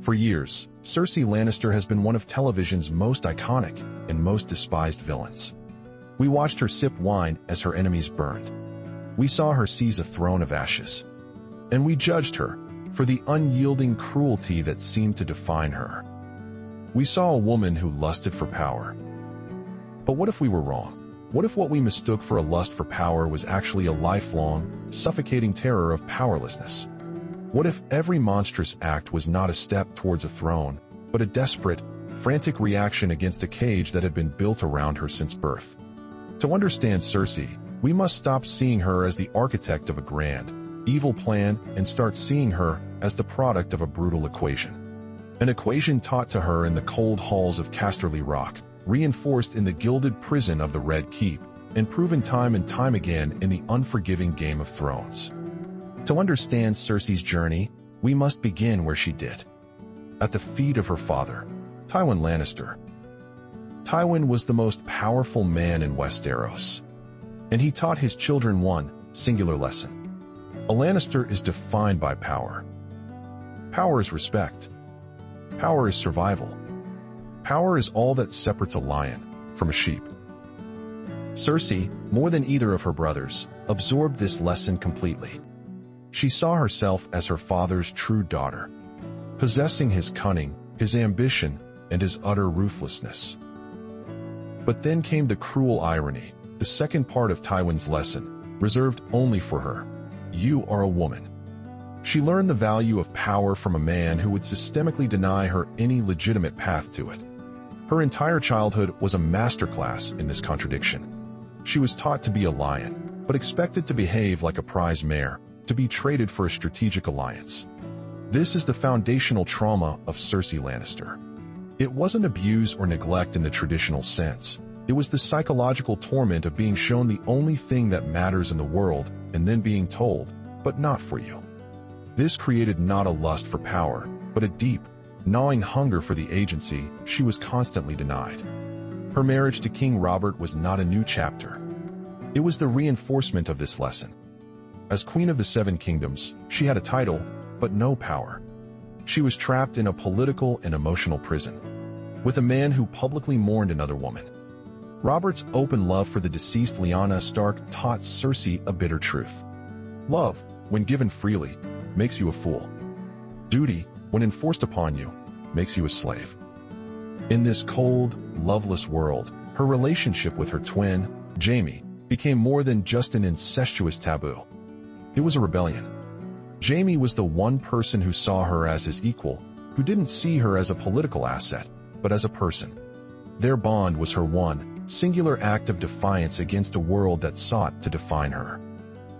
For years, Cersei Lannister has been one of television's most iconic and most despised villains. We watched her sip wine as her enemies burned. We saw her seize a throne of ashes. And we judged her for the unyielding cruelty that seemed to define her. We saw a woman who lusted for power. But what if we were wrong? What if what we mistook for a lust for power was actually a lifelong, suffocating terror of powerlessness? What if every monstrous act was not a step towards a throne, but a desperate, frantic reaction against a cage that had been built around her since birth? To understand Cersei, we must stop seeing her as the architect of a grand, evil plan and start seeing her as the product of a brutal equation. An equation taught to her in the cold halls of Casterly Rock, reinforced in the gilded prison of the Red Keep, and proven time and time again in the unforgiving Game of Thrones. To understand Cersei's journey, we must begin where she did. At the feet of her father, Tywin Lannister. Tywin was the most powerful man in Westeros, and he taught his children one singular lesson. A Lannister is defined by power. Power is respect. Power is survival. Power is all that separates a lion from a sheep. Cersei, more than either of her brothers, absorbed this lesson completely. She saw herself as her father's true daughter, possessing his cunning, his ambition, and his utter ruthlessness. But then came the cruel irony, the second part of Tywin's lesson, reserved only for her. You are a woman. She learned the value of power from a man who would systemically deny her any legitimate path to it. Her entire childhood was a masterclass in this contradiction. She was taught to be a lion, but expected to behave like a prize mare, to be traded for a strategic alliance. This is the foundational trauma of Cersei Lannister. It wasn't abuse or neglect in the traditional sense. It was the psychological torment of being shown the only thing that matters in the world and then being told, but not for you. This created not a lust for power, but a deep, gnawing hunger for the agency she was constantly denied. Her marriage to King Robert was not a new chapter. It was the reinforcement of this lesson. As Queen of the Seven Kingdoms, she had a title, but no power. She was trapped in a political and emotional prison, with a man who publicly mourned another woman. Robert's open love for the deceased Lyanna Stark taught Cersei a bitter truth. Love, when given freely, makes you a fool. Duty, when enforced upon you, makes you a slave. In this cold, loveless world, her relationship with her twin, Jaime, became more than just an incestuous taboo. It was a rebellion. Jaime was the one person who saw her as his equal, who didn't see her as a political asset, but as a person. Their bond was her one, singular act of defiance against a world that sought to define her.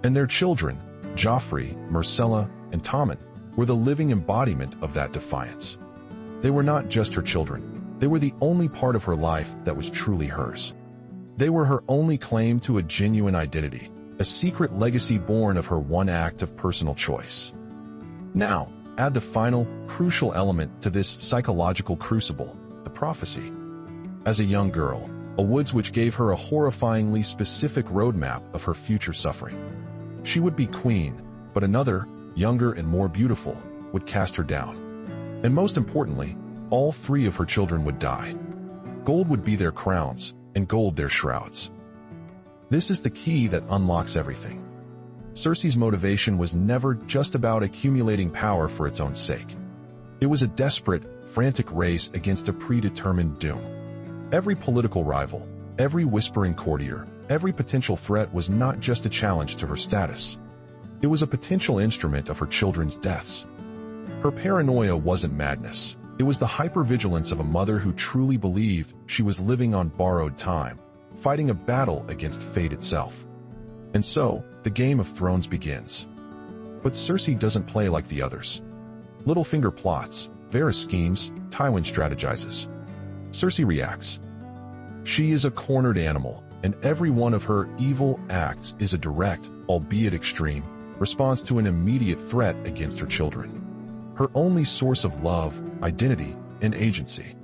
And their children, Joffrey, Myrcella, and Tommen, were the living embodiment of that defiance. They were not just her children. They were the only part of her life that was truly hers. They were her only claim to a genuine identity, a secret legacy born of her one act of personal choice. Now, add the final, crucial element to this psychological crucible, the prophecy. As a young girl, a woods witch gave her a horrifyingly specific roadmap of her future suffering. She would be queen, but another, younger and more beautiful, would cast her down. And most importantly, all three of her children would die. Gold would be their crowns, and gold their shrouds. This is the key that unlocks everything. Cersei's motivation was never just about accumulating power for its own sake. It was a desperate, frantic race against a predetermined doom. Every political rival, every whispering courtier, every potential threat was not just a challenge to her status. It was a potential instrument of her children's deaths. Her paranoia wasn't madness. It was the hypervigilance of a mother who truly believed she was living on borrowed time, fighting a battle against fate itself. And so, the Game of Thrones begins. But Cersei doesn't play like the others. Littlefinger plots, Varys schemes, Tywin strategizes. Cersei reacts. She is a cornered animal, and every one of her evil acts is a direct, albeit extreme, response to an immediate threat against her children. Her only source of love, identity, and agency.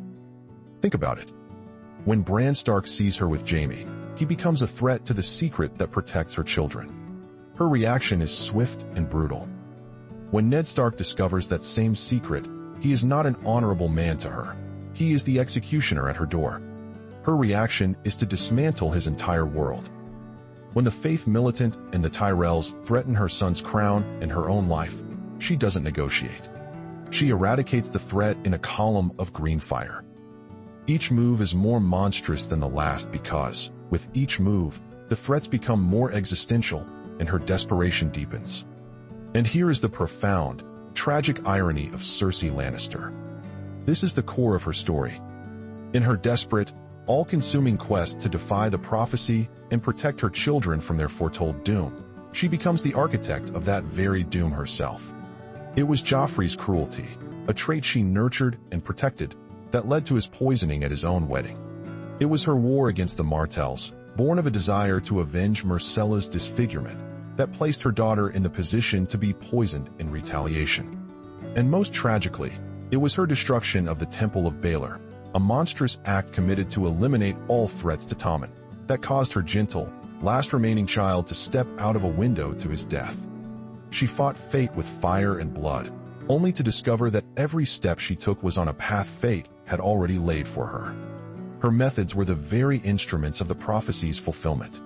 Think about it. When Bran Stark sees her with Jaime, he becomes a threat to the secret that protects her children. Her reaction is swift and brutal. When Ned Stark discovers that same secret, He is not an honorable man to her. He is the executioner at her door. Her reaction is to dismantle his entire world. When the Faith Militant and the Tyrells threaten her son's crown and her own life, she doesn't negotiate. She eradicates the threat in a column of green fire. Each move is more monstrous than the last because, with each move, the threats become more existential and her desperation deepens. And here is the profound, tragic irony of Cersei Lannister. This is the core of her story. In her desperate, all-consuming quest to defy the prophecy and protect her children from their foretold doom, she becomes the architect of that very doom herself. It was Joffrey's cruelty, a trait she nurtured and protected, that led to his poisoning at his own wedding. It was her war against the Martells, born of a desire to avenge Myrcella's disfigurement, that placed her daughter in the position to be poisoned in retaliation. And most tragically, it was her destruction of the Temple of Baelor, a monstrous act committed to eliminate all threats to Tommen, that caused her gentle, last remaining child to step out of a window to his death. She fought fate with fire and blood, only to discover that every step she took was on a path fate had already laid for her. Her methods were the very instruments of the prophecy's fulfillment.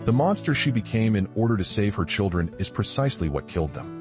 The monster she became in order to save her children is precisely what killed them.